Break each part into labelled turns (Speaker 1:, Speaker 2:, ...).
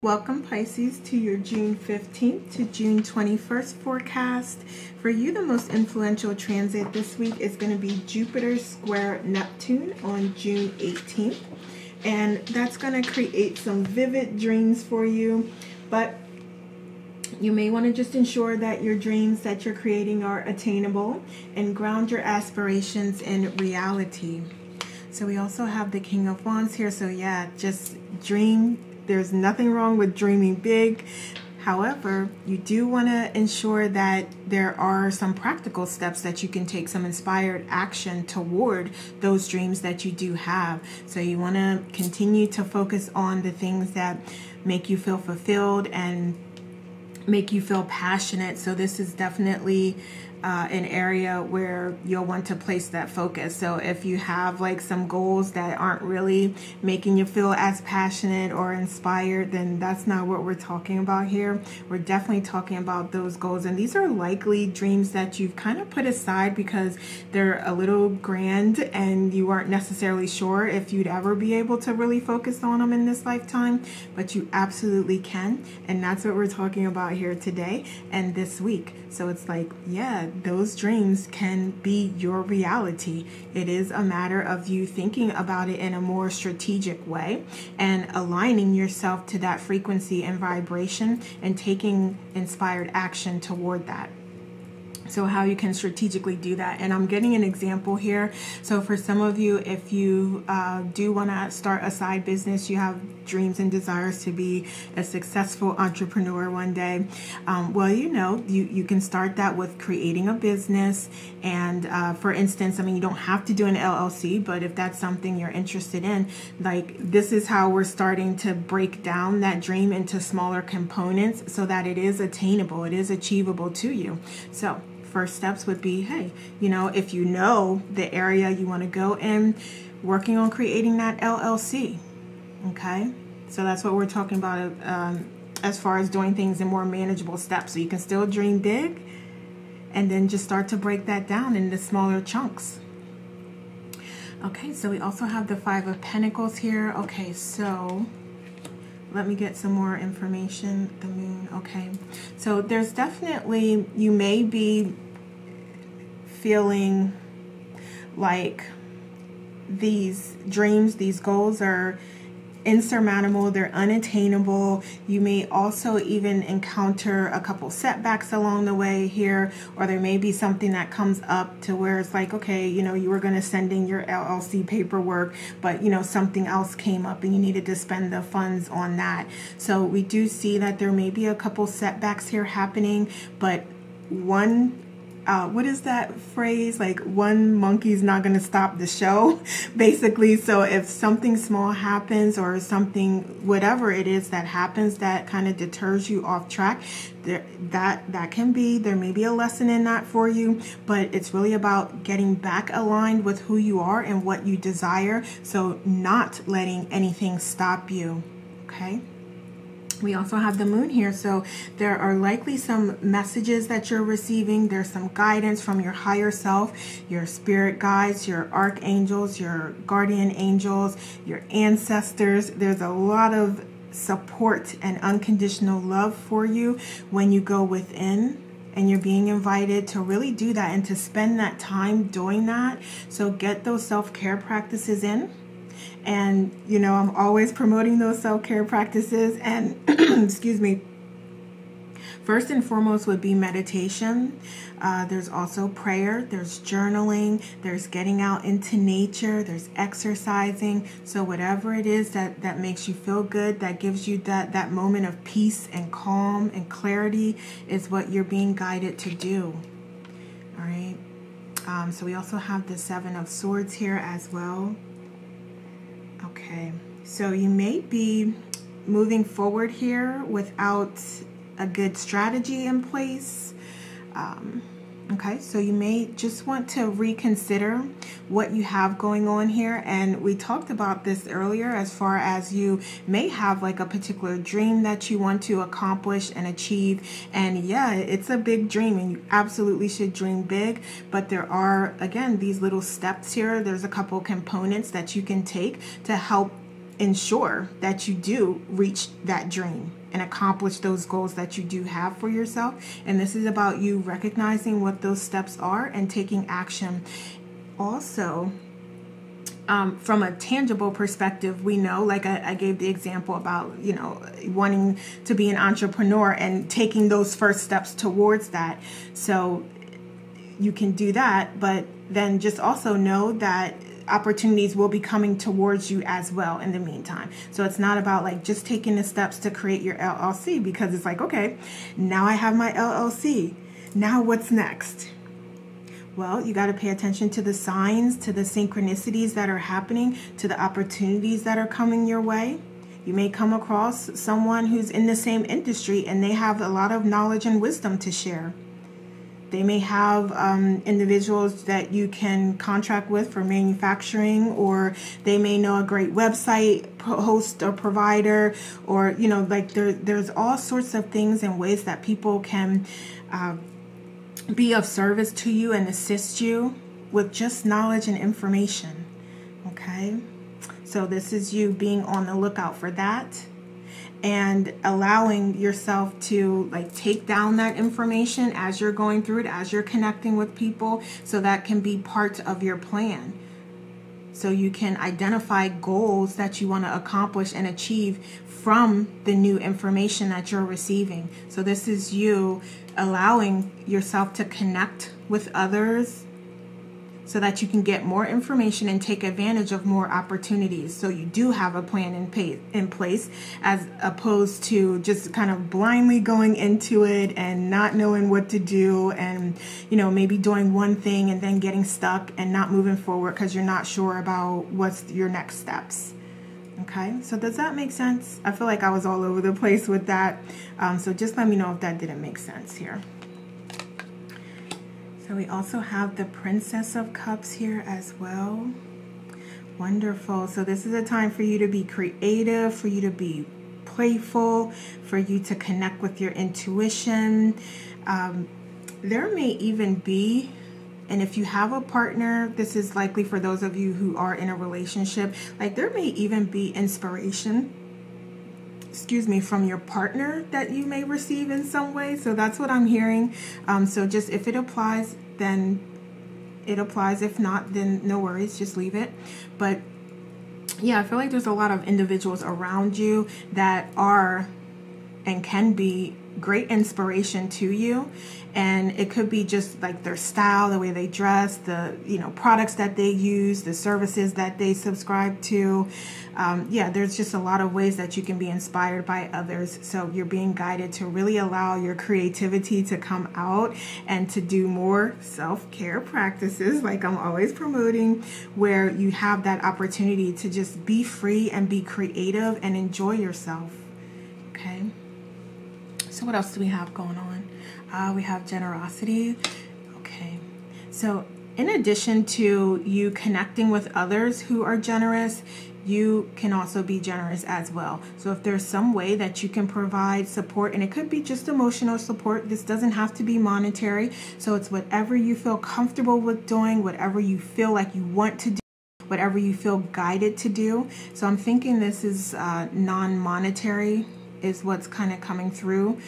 Speaker 1: Welcome Pisces to your June 15th to June 21st forecast. For you, the most influential transit this week is going to be Jupiter square Neptune on June 18th. And that's going to create some vivid dreams for you. But you may want to just ensure that your dreams that you're creating are attainable and ground your aspirations in reality. So we also have the King of Wands here. So yeah, just dream. There's nothing wrong with dreaming big. However, you do want to ensure that there are some practical steps that you can take, some inspired action toward those dreams that you do have. So you want to continue to focus on the things that make you feel fulfilled and make you feel passionate. So this is definitely an area where you'll want to place that focus. So if you have like some goals that aren't really making you feel as passionate or inspired, then that's not what we're talking about here. We're definitely talking about those goals, and these are likely dreams that you've kind of put aside because they're a little grand and you aren't necessarily sure if you'd ever be able to really focus on them in this lifetime, but you absolutely can. And that's what we're talking about here today and this week. So it's like, yeah, those dreams can be your reality. It is a matter of you thinking about it in a more strategic way and aligning yourself to that frequency and vibration and taking inspired action toward that. So how you can strategically do that. And I'm getting an example here. So for some of you, if you do want to start a side business, you have dreams and desires to be a successful entrepreneur one day. Well, you can start that with creating a business. And for instance, I mean, you don't have to do an LLC, but if that's something you're interested in, like this is how we're starting to break down that dream into smaller components so that it is attainable, it is achievable to you. So first steps would be, hey, if you know the area you want to go in, working on creating that LLC. Okay, so that's what we're talking about as far as doing things in more manageable steps. So you can still dream big and then just start to break that down into smaller chunks. Okay, so we also have the Five of Pentacles here. Okay, so let me get some more information. The moon. Okay, so there's definitely, you may be feeling like these dreams, these goals are insurmountable, they're unattainable. You may also even encounter a couple setbacks along the way here, or there may be something that comes up to where it's like, okay, you were going to send in your LLC paperwork, but something else came up and you needed to spend the funds on that. So we do see that there may be a couple setbacks here happening, but what is that phrase? Like one monkey's not going to stop the show, basically. So if something small happens or something, whatever it is that happens that kind of deters you off track, there may be a lesson in that for you, but it's really about getting back aligned with who you are and what you desire. So not letting anything stop you. Okay. We also have the moon here, so there are likely some messages that you're receiving. There's some guidance from your higher self, your spirit guides, your archangels, your guardian angels, your ancestors. There's a lot of support and unconditional love for you when you go within. And you're being invited to really do that and to spend that time doing that. So get those self-care practices in. And, I'm always promoting those self-care practices. And, excuse me, first and foremost would be meditation. There's also prayer. There's journaling. There's getting out into nature. There's exercising. So whatever it is that makes you feel good, that gives you that moment of peace and calm and clarity is what you're being guided to do. All right. So we also have the Seven of Swords here as well. Okay, so you may be moving forward here without a good strategy in place. Okay, so you may just want to reconsider what you have going on here. And we talked about this earlier as far as you may have like a particular dream that you want to accomplish and achieve. And yeah, it's a big dream and you absolutely should dream big. But there are, again, these little steps here. There's a couple components that you can take to help ensure that you do reach that dream and accomplish those goals that you do have for yourself. And this is about you recognizing what those steps are and taking action. Also, from a tangible perspective, we know, like I gave the example about, you know, wanting to be an entrepreneur and taking those first steps towards that. So you can do that, but then just also know that opportunities will be coming towards you as well in the meantime. So it's not about like just taking the steps to create your LLC, because it's like, okay, now I have my LLC. Now what's next? Well, you got to pay attention to the signs, to the synchronicities that are happening, to the opportunities that are coming your way. You may come across someone who's in the same industry and they have a lot of knowledge and wisdom to share. They may have individuals that you can contract with for manufacturing, or they may know a great website host or provider, or, you know, like there's all sorts of things and ways that people can be of service to you and assist you with just knowledge and information. Okay, so this is you being on the lookout for that and allowing yourself to like take down that information as you're going through it, as you're connecting with people, so that can be part of your plan. So you can identify goals that you want to accomplish and achieve from the new information that you're receiving. So this is you allowing yourself to connect with others so that you can get more information and take advantage of more opportunities. So you do have a plan in place, as opposed to just kind of blindly going into it and not knowing what to do, and, you know, maybe doing one thing and then getting stuck and not moving forward because you're not sure about what's your next steps. Okay, so does that make sense? I feel like I was all over the place with that. So just let me know if that didn't make sense here. So we also have the Princess of Cups here as well. Wonderful. So this is a time for you to be creative, for you to be playful, for you to connect with your intuition. There may even be, and if you have a partner, this is likely for those of you who are in a relationship, like there may even be inspiration, from your partner that you may receive in some way. So that's what I'm hearing. So just if it applies, then it applies. If not, then no worries, just leave it. But yeah, I feel like there's a lot of individuals around you that are and can be great inspiration to you. And it could be just like their style, the way they dress, the, you know, products that they use, the services that they subscribe to. Yeah, there's just a lot of ways that you can be inspired by others. So you're being guided to really allow your creativity to come out and to do more self-care practices, like I'm always promoting, where you have that opportunity to just be free and be creative and enjoy yourself. Okay. So what else do we have going on? We have generosity. Okay. So in addition to you connecting with others who are generous, you can also be generous as well. So if there's some way that you can provide support, and it could be just emotional support, this doesn't have to be monetary. So it's whatever you feel comfortable with doing, whatever you feel like you want to do, whatever you feel guided to do. So I'm thinking this is non-monetary is what's kind of coming through.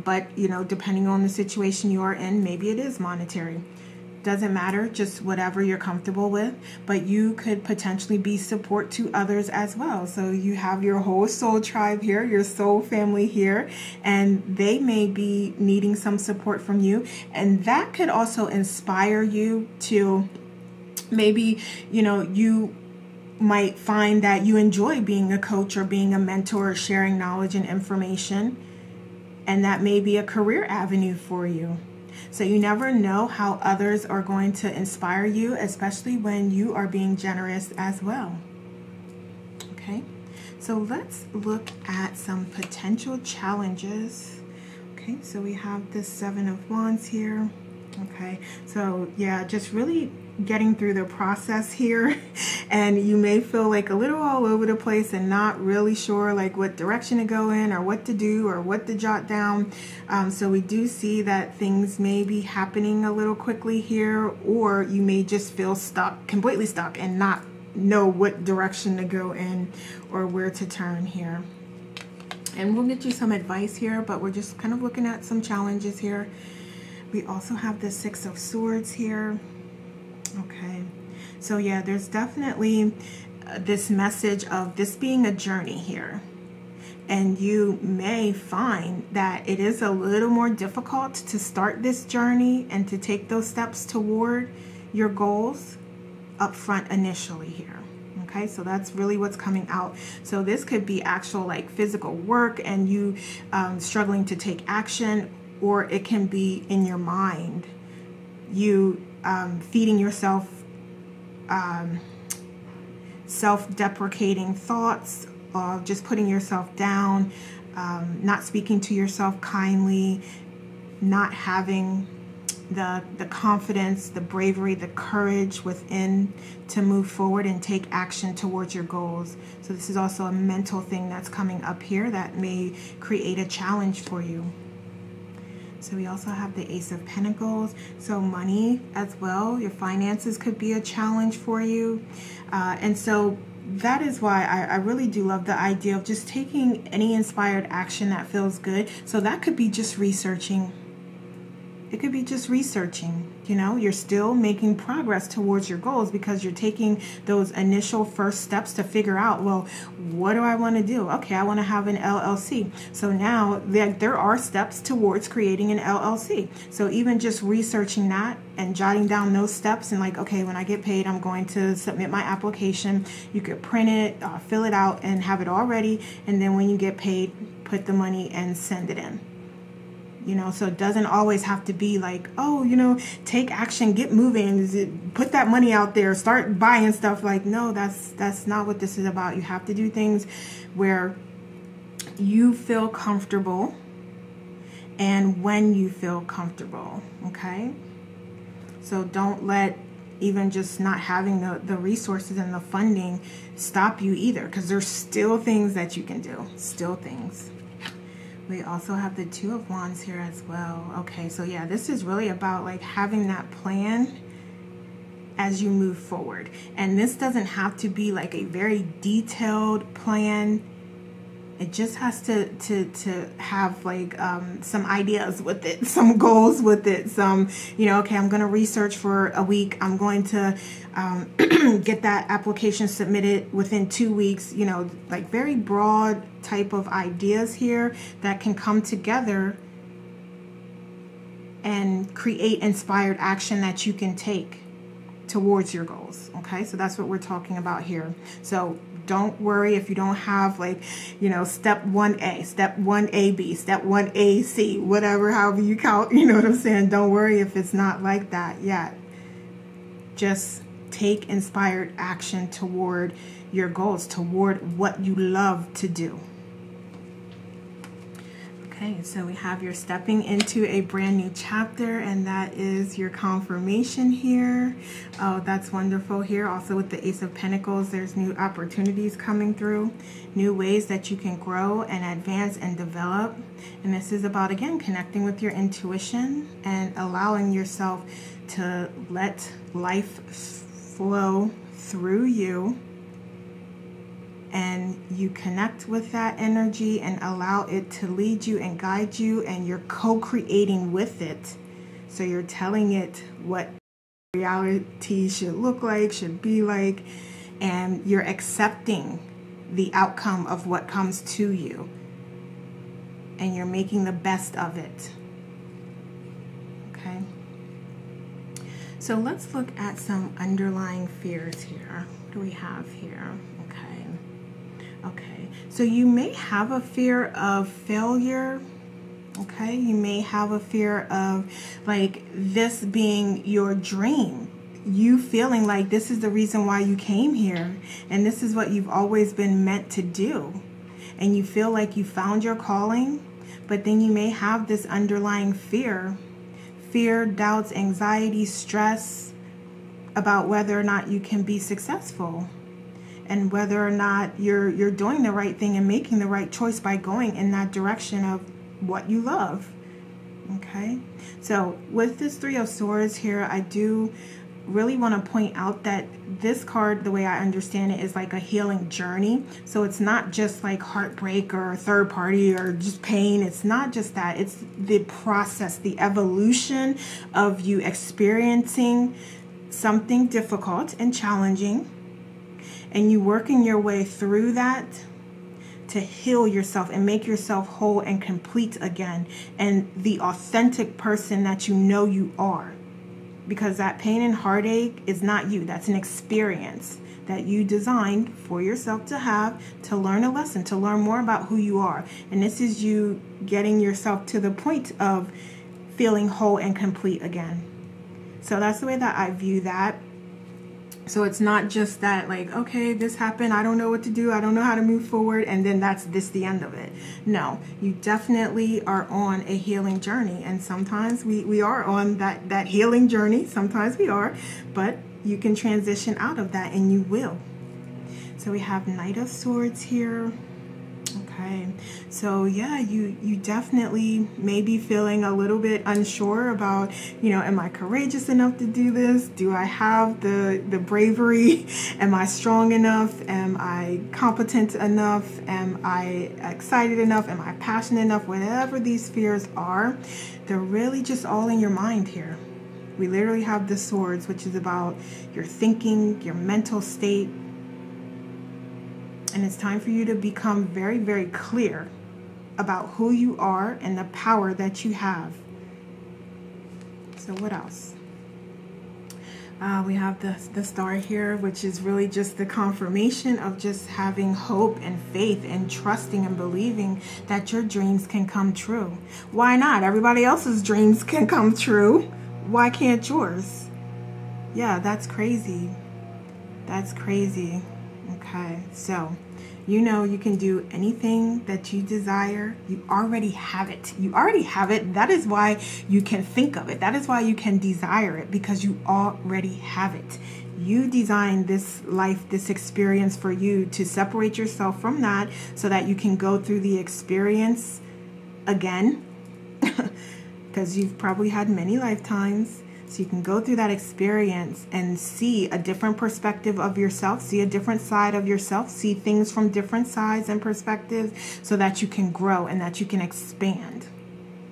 Speaker 1: But, you know, depending on the situation you are in, maybe it is monetary. Doesn't matter, just whatever you're comfortable with. But you could potentially be support to others as well. So you have your whole soul tribe here, your soul family here, and they may be needing some support from you. And that could also inspire you to maybe, you know, you might find that you enjoy being a coach or being a mentor or sharing knowledge and information, and that may be a career avenue for you. So you never know how others are going to inspire you, especially when you are being generous as well. Okay, so let's look at some potential challenges. Okay, so we have the 7 of Wands here. Okay, so yeah, just really getting through the process here, and you may feel like a little all over the place and not really sure like what direction to go in or what to do or what to jot down. So we do see that things may be happening a little quickly here, or you may just feel stuck, completely stuck, and not know what direction to go in or where to turn here. And we'll get you some advice here, but we're just kind of looking at some challenges here. We also have the Six of Swords here. Okay, so yeah, there's definitely this message of this being a journey here. And you may find that it is a little more difficult to start this journey and to take those steps toward your goals up front initially here. Okay, so that's really what's coming out. So this could be actual like physical work and you struggling to take action, or it can be in your mind, you feeding yourself self-deprecating thoughts, just putting yourself down, not speaking to yourself kindly, not having the confidence, the bravery, the courage within to move forward and take action towards your goals. So this is also a mental thing that's coming up here that may create a challenge for you. So we also have the Ace of Pentacles. So money as well, your finances could be a challenge for you. And so that is why I really do love the idea of just taking any inspired action that feels good. So that could be just researching. It could be just researching, you know, you're still making progress towards your goals because you're taking those initial first steps to figure out, well, what do I want to do? Okay, I want to have an LLC. So now there are steps towards creating an LLC. So even just researching that and jotting down those steps and like, okay, when I get paid, I'm going to submit my application. You could print it, fill it out and have it all ready. And then when you get paid, put the money and send it in. You know, so it doesn't always have to be like, oh, you know, take action, get moving, put that money out there, start buying stuff. Like, no, that's not what this is about. You have to do things where you feel comfortable and when you feel comfortable, okay? So don't let even just not having the resources and the funding stop you either, because there's still things that you can do, still things. We also have the Two of Wands here as well. Okay, so yeah, this is really about like having that plan as you move forward. And this doesn't have to be like a very detailed plan. It just has to have like some ideas with it, some goals with it, some, you know, okay, I'm going to research for a week. I'm going to get that application submitted within 2 weeks, you know, like very broad type of ideas here that can come together and create inspired action that you can take towards your goals. Okay, so that's what we're talking about here. So don't worry if you don't have like, you know, step 1A, step 1AB, step 1AC, whatever, however you count, you know what I'm saying? Don't worry if it's not like that yet. Just take inspired action toward your goals, toward what you love to do. Okay, so we have your stepping into a brand new chapter, and that is your confirmation here. Oh, that's wonderful here. Also with the Ace of Pentacles, there's new opportunities coming through, new ways that you can grow and advance and develop. And this is about, again, connecting with your intuition and allowing yourself to let life flow through you. And you connect with that energy and allow it to lead you and guide you, and you're co-creating with it. So you're telling it what reality should look like, should be like, and you're accepting the outcome of what comes to you. And you're making the best of it. Okay? So let's look at some underlying fears here. What do we have here? Okay, so you may have a fear of failure. Okay, you may have a fear of like this being your dream. You feeling like this is the reason why you came here and this is what you've always been meant to do. And you feel like you found your calling, but then you may have this underlying fear, doubts, anxiety, stress about whether or not you can be successful. And whether or not you're doing the right thing and making the right choice by going in that direction of what you love. Okay, so with this Three of Swords here, I do really want to point out that this card, the way I understand it, is like a healing journey. So it's not just like heartbreak or third party or just pain. It's not just that. It's the process, the evolution of you experiencing something difficult and challenging, and you working your way through that to heal yourself and make yourself whole and complete again, and the authentic person that you know you are. Because that pain and heartache is not you. That's an experience that you designed for yourself to have, to learn a lesson, to learn more about who you are. And this is you getting yourself to the point of feeling whole and complete again. So that's the way that I view that. So it's not just that, like, okay, this happened, I don't know what to do, I don't know how to move forward, and then that's the end of it. No, you definitely are on a healing journey, and sometimes we are on that healing journey, sometimes we are, but you can transition out of that, and you will. So we have Knight of Swords here. Okay, so yeah, you definitely may be feeling a little bit unsure about, you know, am I courageous enough to do this? Do I have the bravery? Am I strong enough? Am I competent enough? Am I excited enough? Am I passionate enough? Whatever these fears are, they're really just all in your mind here. We literally have the swords, which is about your thinking, your mental state. And it's time for you to become very, very clear about who you are and the power that you have. So what else? We have the star here, which is really just the confirmation of just having hope and faith and trusting and believing that your dreams can come true. Why not? Everybody else's dreams can come true. Why can't yours? Yeah, that's crazy. That's crazy. Okay, so you know you can do anything that you desire. You already have it. You already have it. That is why you can think of it. That is why you can desire it, because you already have it. You designed this life, this experience for you to separate yourself from that so that you can go through the experience again, because you've probably had many lifetimes. So you can go through that experience and see a different perspective of yourself, see a different side of yourself, see things from different sides and perspectives so that you can grow and that you can expand.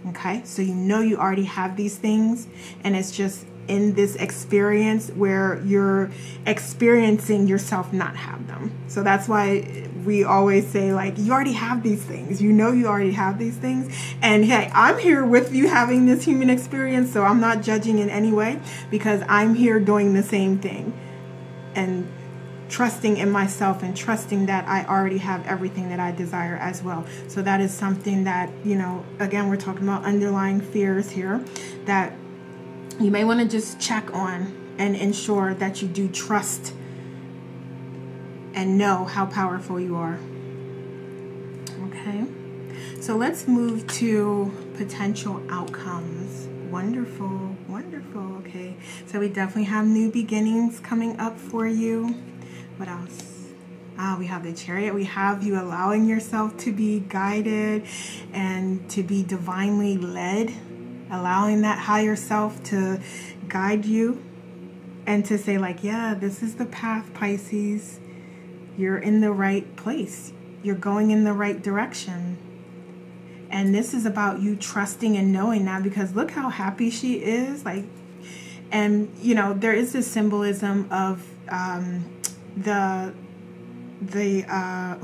Speaker 1: Okay, so you know you already have these things, and it's just in this experience where you're experiencing yourself not have them. So that's why we always say, like, you already have these things. You know you already have these things. And hey, I'm here with you having this human experience, so I'm not judging in any way, because I'm here doing the same thing and trusting in myself and trusting that I already have everything that I desire as well. So that is something that, you know, again, we're talking about underlying fears here that you may want to just check on and ensure that you do trust and know how powerful you are. Okay, so let's move to potential outcomes. Wonderful, wonderful. Okay, so we definitely have new beginnings coming up for you. What else? We have the Chariot. We have you allowing yourself to be guided and to be divinely led, allowing that higher self to guide you and to say, like, yeah, this is the path, Pisces. You're in the right place. You're going in the right direction. And this is about you trusting and knowing that, because look how happy she is. Like, and you know, there is this symbolism of the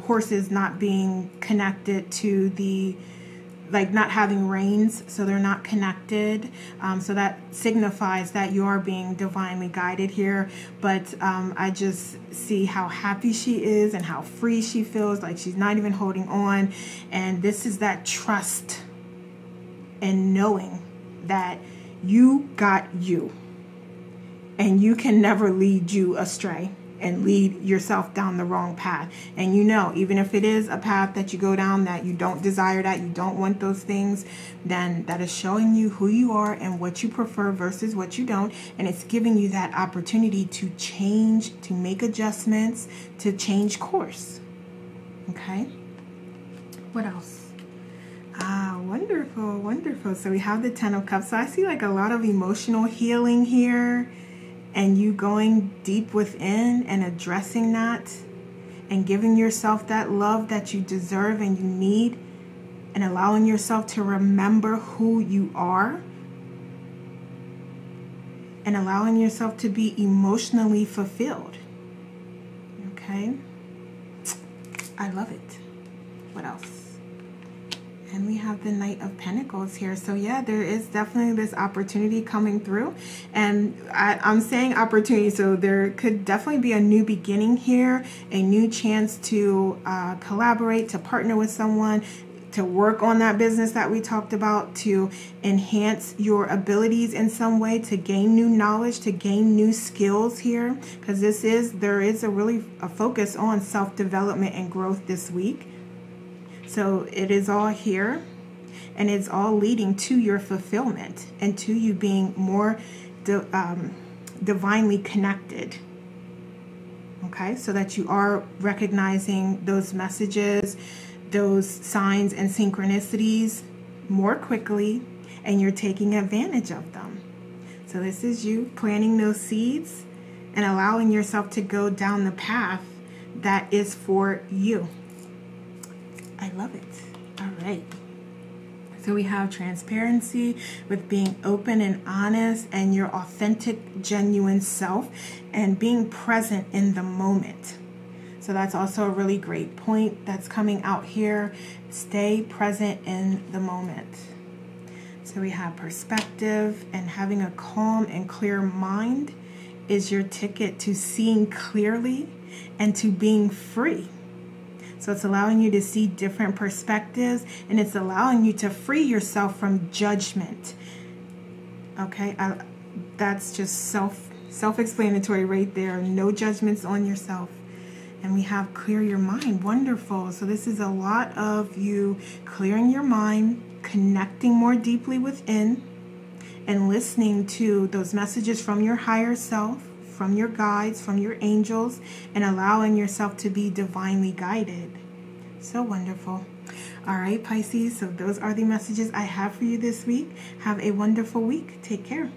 Speaker 1: horses not being connected to the, like, not having reins, so they're not connected. So that signifies that you are being divinely guided here. But I just see how happy she is and how free she feels, like she's not even holding on. And this is that trust and knowing that you got you, and you can never lead you astray and lead yourself down the wrong path. And you know, even if it is a path that you go down that you don't desire, that you don't want those things, then that is showing you who you are and what you prefer versus what you don't. And it's giving you that opportunity to change, to make adjustments, to change course. Okay, what else? Wonderful, wonderful. So we have the Ten of Cups. So I see like a lot of emotional healing here. and you going deep within and addressing that and giving yourself that love that you deserve and you need, and allowing yourself to remember who you are, and allowing yourself to be emotionally fulfilled. Okay? I love it. What else? And we have the Knight of Pentacles here. So yeah, there is definitely this opportunity coming through. And I'm saying opportunity, so there could definitely be a new beginning here, a new chance to collaborate, to partner with someone, to work on that business that we talked about, to enhance your abilities in some way, to gain new knowledge, to gain new skills here. Because there is a focus on self-development and growth this week. So it is all here, and it's all leading to your fulfillment and to you being more divinely connected. Okay, so that you are recognizing those messages, those signs and synchronicities more quickly, and you're taking advantage of them. So this is you planting those seeds and allowing yourself to go down the path that is for you. I love it. All right. So we have transparency with being open and honest and your authentic, genuine self, and being present in the moment. So that's also a really great point that's coming out here. Stay present in the moment. So we have perspective, and having a calm and clear mind is your ticket to seeing clearly and to being free. So it's allowing you to see different perspectives, and it's allowing you to free yourself from judgment. Okay, that's just self-explanatory right there. No judgments on yourself. And we have clear your mind. Wonderful. So this is a lot of you clearing your mind, connecting more deeply within, and listening to those messages from your higher self, from your guides, from your angels, and allowing yourself to be divinely guided. So wonderful. All right, Pisces, so those are the messages I have for you this week. Have a wonderful week. Take care.